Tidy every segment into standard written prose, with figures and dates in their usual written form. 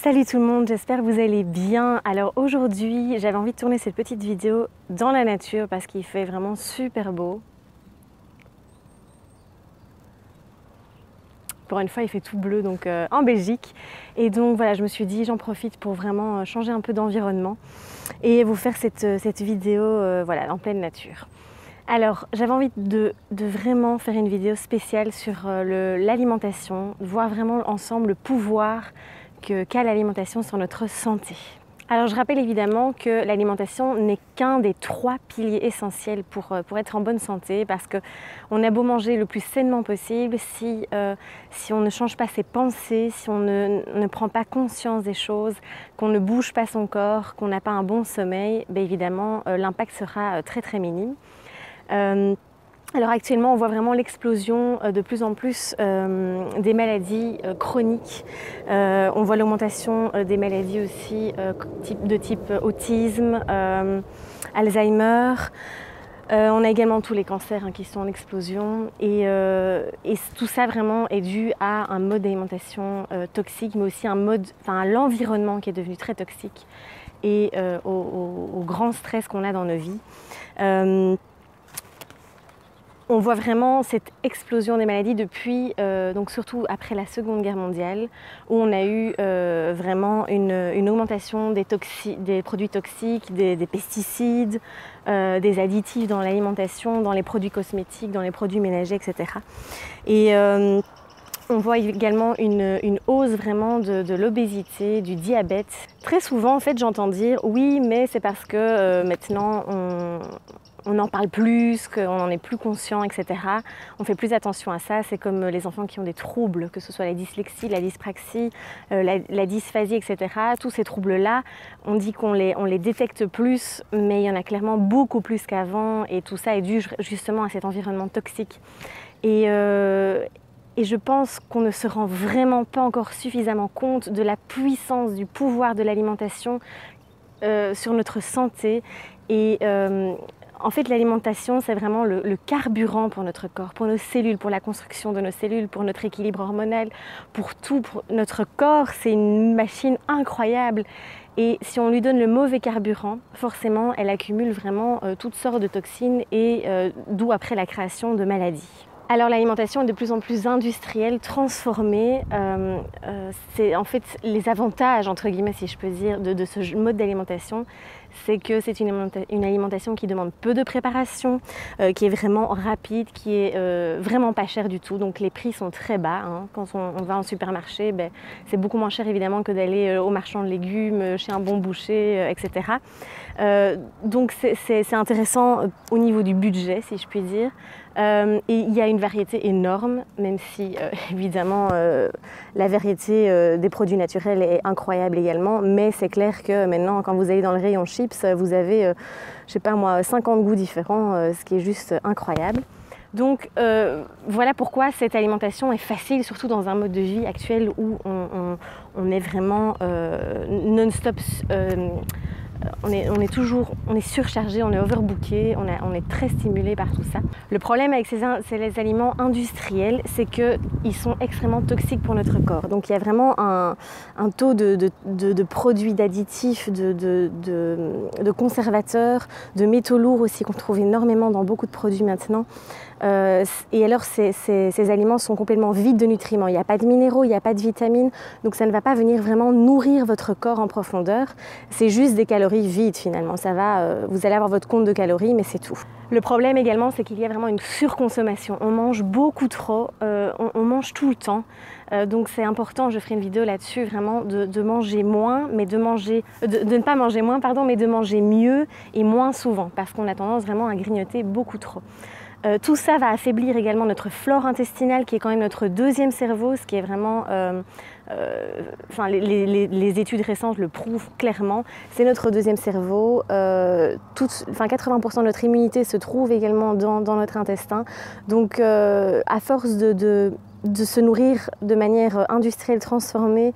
Salut tout le monde, j'espère que vous allez bien. Alors aujourd'hui, j'avais envie de tourner cette petite vidéo dans la nature parce qu'il fait vraiment super beau. Pour une fois, il fait tout bleu donc en Belgique. Et donc voilà, je me suis dit, j'en profite pour vraiment changer un peu d'environnement et vous faire cette vidéo voilà, en pleine nature. Alors, j'avais envie de vraiment faire une vidéo spéciale sur l'alimentation, voir vraiment ensemble le pouvoir qu'a l'alimentation sur notre santé. Alors je rappelle évidemment que l'alimentation n'est qu'un des 3 piliers essentiels pour être en bonne santé, parce qu'on a beau manger le plus sainement possible, si on ne change pas ses pensées, si on ne prend pas conscience des choses, qu'on ne bouge pas son corps, qu'on n'a pas un bon sommeil, bien évidemment l'impact sera très très minime. Alors actuellement, on voit vraiment l'explosion de plus en plus des maladies chroniques. On voit l'augmentation des maladies aussi de type autisme, Alzheimer. On a également tous les cancers qui sont en explosion. Et tout ça vraiment est dû à un mode d'alimentation toxique, mais aussi à l'environnement qui est devenu très toxique et au grand stress qu'on a dans nos vies. On voit vraiment cette explosion des maladies depuis, donc surtout après la Seconde Guerre mondiale, où on a eu vraiment une augmentation des produits toxiques, des pesticides, des additifs dans l'alimentation, dans les produits cosmétiques, dans les produits ménagers, etc. Et on voit également une hausse vraiment de l'obésité, du diabète. Très souvent, en fait, j'entends dire « oui, mais c'est parce que maintenant on en parle plus, qu'on en est plus conscient, etc. On fait plus attention à ça. C'est comme les enfants qui ont des troubles, que ce soit la dyslexie, la dyspraxie, la dysphasie, etc. Tous ces troubles-là, on dit qu'on les détecte plus, mais il y en a clairement beaucoup plus qu'avant. Et tout ça est dû justement à cet environnement toxique. Et je pense qu'on ne se rend vraiment pas encore suffisamment compte de la puissance, du pouvoir de l'alimentation sur notre santé. Et en fait, l'alimentation, c'est vraiment le carburant pour notre corps, pour nos cellules, pour la construction de nos cellules, pour notre équilibre hormonal, pour tout. Pour notre corps, c'est une machine incroyable. Et si on lui donne le mauvais carburant, forcément, elle accumule vraiment toutes sortes de toxines et d'où après la création de maladies. Alors l'alimentation est de plus en plus industrielle, transformée. C'est en fait les avantages, entre guillemets, si je peux dire, de ce mode d'alimentation, c'est que c'est une alimentation qui demande peu de préparation, qui est vraiment rapide, qui est vraiment pas chère du tout. Donc les prix sont très bas. Quand on va en supermarché, c'est beaucoup moins cher évidemment que d'aller au marchand de légumes, chez un bon boucher, etc. Donc c'est intéressant au niveau du budget, si je puis dire. Et il y a une variété énorme, même si évidemment la variété des produits naturels est incroyable également, mais c'est clair que maintenant quand vous allez dans le rayon chips, vous avez, je sais pas moi, 50 goûts différents, ce qui est juste incroyable. Donc voilà pourquoi cette alimentation est facile, surtout dans un mode de vie actuel où on est vraiment non-stop. On est surchargé, on est overbooké, on est très stimulé par tout ça. Le problème avec ces aliments industriels, c'est qu'ils sont extrêmement toxiques pour notre corps. Donc il y a vraiment un taux de produits, d'additifs, de conservateurs, de métaux lourds aussi qu'on trouve énormément dans beaucoup de produits maintenant. Et alors ces aliments sont complètement vides de nutriments. Il n'y a pas de minéraux, il n'y a pas de vitamines, donc ça ne va pas venir vraiment nourrir votre corps en profondeur. C'est juste des calories vides finalement. Vous allez avoir votre compte de calories, mais c'est tout. Le problème également, c'est qu'il y a vraiment une surconsommation. On mange beaucoup trop, on mange tout le temps. Donc c'est important, je ferai une vidéo là-dessus, vraiment de manger moins, mais de ne pas manger moins, pardon, mais de manger mieux et moins souvent, parce qu'on a tendance vraiment à grignoter beaucoup trop. Tout ça va affaiblir également notre flore intestinale, qui est quand même notre deuxième cerveau, ce qui est vraiment... les études récentes le prouvent clairement. C'est notre deuxième cerveau. 80% de notre immunité se trouve également dans notre intestin. Donc, à force de se nourrir de manière industrielle, transformée,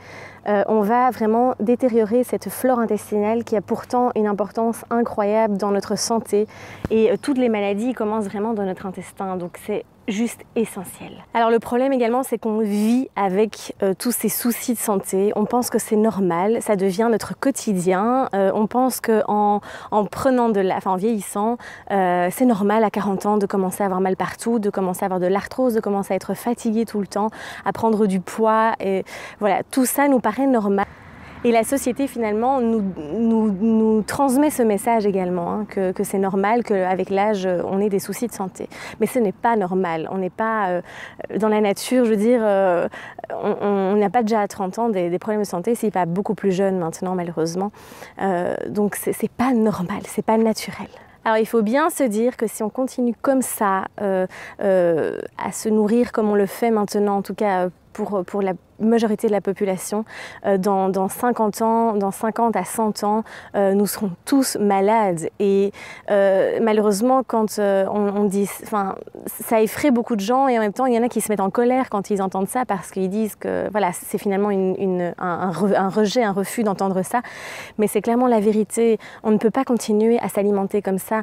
on va vraiment détériorer cette flore intestinale qui a pourtant une importance incroyable dans notre santé. Et toutes les maladies commencent vraiment dans notre intestin. Donc c'est juste essentiel. Alors le problème également, c'est qu'on vit avec tous ces soucis de santé. On pense que c'est normal, ça devient notre quotidien. On pense qu'en en vieillissant, c'est normal à 40 ans de commencer à avoir mal partout, de commencer à avoir de l'arthrose, de commencer à être fatigué tout le temps, à prendre du poids. Et voilà, tout ça nous paraît normal. Et la société finalement nous transmet ce message également, hein, que c'est normal qu'avec l'âge on ait des soucis de santé. Mais ce n'est pas normal, on n'est pas dans la nature, je veux dire, on n'a pas déjà à 30 ans des problèmes de santé, c'est pas beaucoup plus jeune maintenant malheureusement. Donc c'est pas normal, c'est pas naturel. Alors il faut bien se dire que si on continue comme ça, à se nourrir comme on le fait maintenant, en tout cas pour la majorité de la population, dans 50 ans, dans 50 à 100 ans, nous serons tous malades. Et malheureusement, quand on dit, enfin, ça effraie beaucoup de gens et en même temps, il y en a qui se mettent en colère quand ils entendent ça parce qu'ils disent que voilà, c'est finalement un rejet, un refus d'entendre ça. Mais c'est clairement la vérité. On ne peut pas continuer à s'alimenter comme ça.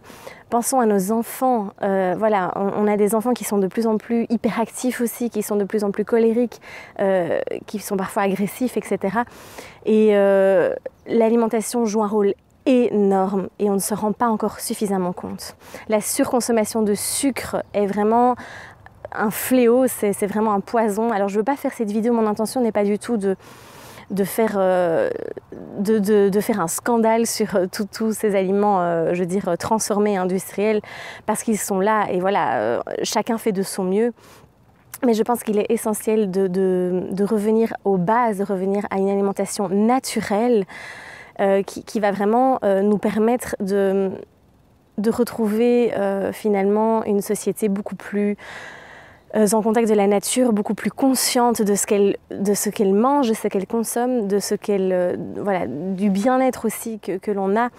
Pensons à nos enfants. Voilà, on a des enfants qui sont de plus en plus hyperactifs aussi, qui sont de plus en plus colériques, qui sont parfois agressifs, etc. Et l'alimentation joue un rôle énorme et on ne se rend pas encore suffisamment compte. La surconsommation de sucre est vraiment un fléau, c'est vraiment un poison. Alors je ne veux pas faire cette vidéo, mon intention n'est pas du tout de faire un scandale sur tous ces aliments, je veux dire, transformés, industriels, parce qu'ils sont là et voilà, chacun fait de son mieux. Mais je pense qu'il est essentiel de revenir aux bases, de revenir à une alimentation naturelle qui va vraiment nous permettre de retrouver finalement une société beaucoup plus en contact de la nature, beaucoup plus consciente de ce qu'elle mange, de ce qu'elle consomme, de ce voilà, du bien-être aussi que l'on a.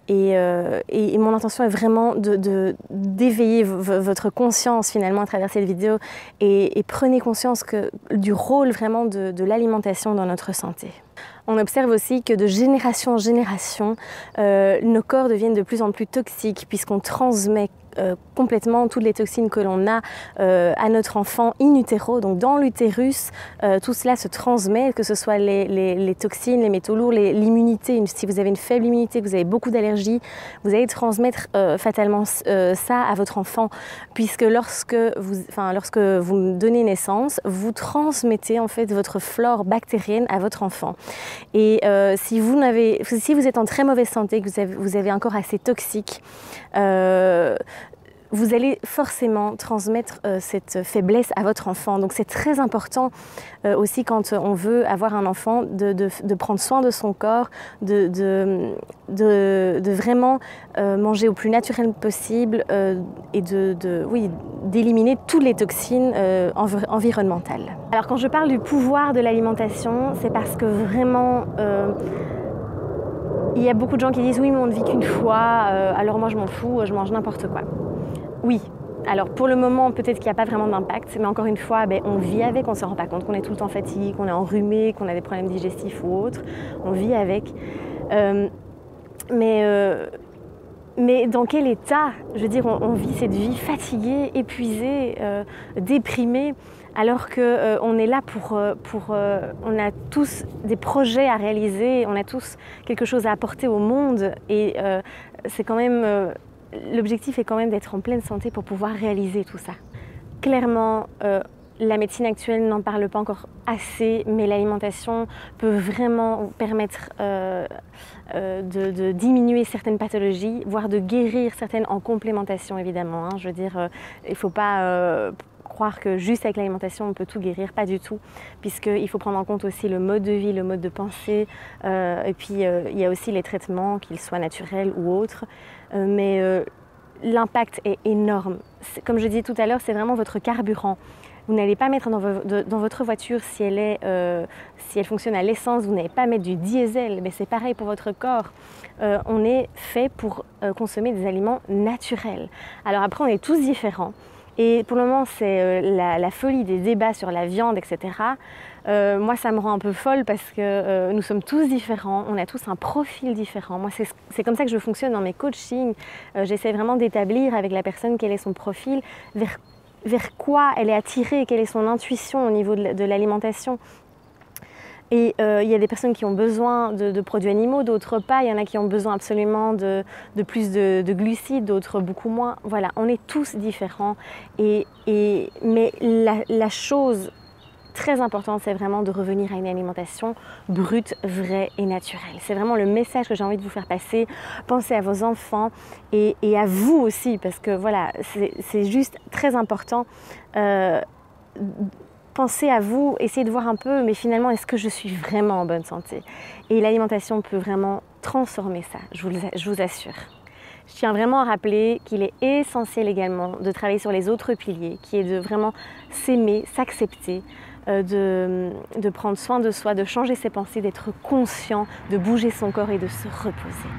Et mon intention est vraiment d'éveiller votre conscience finalement à travers cette vidéo et prenez conscience du rôle vraiment de l'alimentation dans notre santé. On observe aussi que de génération en génération, nos corps deviennent de plus en plus toxiques puisqu'on transmet complètement toutes les toxines que l'on a à notre enfant in utero, donc dans l'utérus, tout cela se transmet, que ce soit les toxines, les métaux lourds, l'immunité. Si vous avez une faible immunité, que vous avez beaucoup d'allergies, vous allez transmettre fatalement ça à votre enfant, puisque lorsque vous donnez naissance, vous transmettez en fait votre flore bactérienne à votre enfant. Et si vous êtes en très mauvaise santé, que vous avez un corps assez toxique, vous allez forcément transmettre cette faiblesse à votre enfant. Donc c'est très important aussi quand on veut avoir un enfant de prendre soin de son corps, de vraiment manger au plus naturel possible et d'éliminer toutes les toxines environnementales. Alors quand je parle du pouvoir de l'alimentation, c'est parce que vraiment il y a beaucoup de gens qui disent oui mais on ne vit qu'une fois, alors moi je m'en fous, je mange n'importe quoi. Oui, alors pour le moment peut-être qu'il n'y a pas vraiment d'impact, mais encore une fois on vit avec, on ne se rend pas compte qu'on est tout le temps fatigué, qu'on est enrhumé, qu'on a des problèmes digestifs ou autres, on vit avec. Mais dans quel état, je veux dire, on vit cette vie fatiguée, épuisée, déprimée, alors qu'on est là on a tous des projets à réaliser, on a tous quelque chose à apporter au monde et c'est quand même, l'objectif est quand même d'être en pleine santé pour pouvoir réaliser tout ça. Clairement, la médecine actuelle n'en parle pas encore assez, mais l'alimentation peut vraiment permettre de diminuer certaines pathologies, voire de guérir certaines en complémentation évidemment. Hein. Je veux dire, il ne faut pas croire que juste avec l'alimentation on peut tout guérir, pas du tout, puisqu'il faut prendre en compte aussi le mode de vie, le mode de pensée, et puis il y a aussi les traitements, qu'ils soient naturels ou autres, mais l'impact est énorme. Comme je disais tout à l'heure, c'est vraiment votre carburant. Vous n'allez pas mettre dans votre voiture, si elle fonctionne à l'essence, vous n'allez pas mettre du diesel, mais c'est pareil pour votre corps. On est fait pour consommer des aliments naturels. Alors après, on est tous différents. Et pour le moment, c'est la folie des débats sur la viande, etc. Moi, ça me rend un peu folle parce que nous sommes tous différents, on a tous un profil différent. Moi, c'est comme ça que je fonctionne dans mes coachings. J'essaie vraiment d'établir avec la personne quel est son profil, vers vers quoi elle est attirée, quelle est son intuition au niveau de l'alimentation. Et il y a des personnes qui ont besoin de produits animaux, d'autres pas. Il y en a qui ont besoin absolument de plus de glucides, d'autres beaucoup moins. Voilà, on est tous différents. Mais la chose très importante, c'est vraiment de revenir à une alimentation brute, vraie et naturelle. C'est vraiment le message que j'ai envie de vous faire passer. Pensez à vos enfants et à vous aussi, parce que voilà, c'est juste très important. Pensez à vous, essayez de voir un peu, mais finalement, est-ce que je suis vraiment en bonne santé? Et l'alimentation peut vraiment transformer ça, je vous assure. Je tiens vraiment à rappeler qu'il est essentiel également de travailler sur les autres piliers, qui est de vraiment s'aimer, s'accepter, de prendre soin de soi, de changer ses pensées, d'être conscient, de bouger son corps et de se reposer.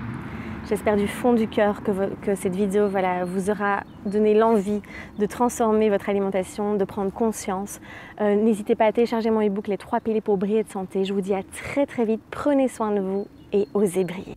J'espère du fond du cœur que cette vidéo vous aura donné l'envie de transformer votre alimentation, de prendre conscience. N'hésitez pas à télécharger mon e-book Les 3 piliers pour briller de santé. Je vous dis à très très vite. Prenez soin de vous et osez briller.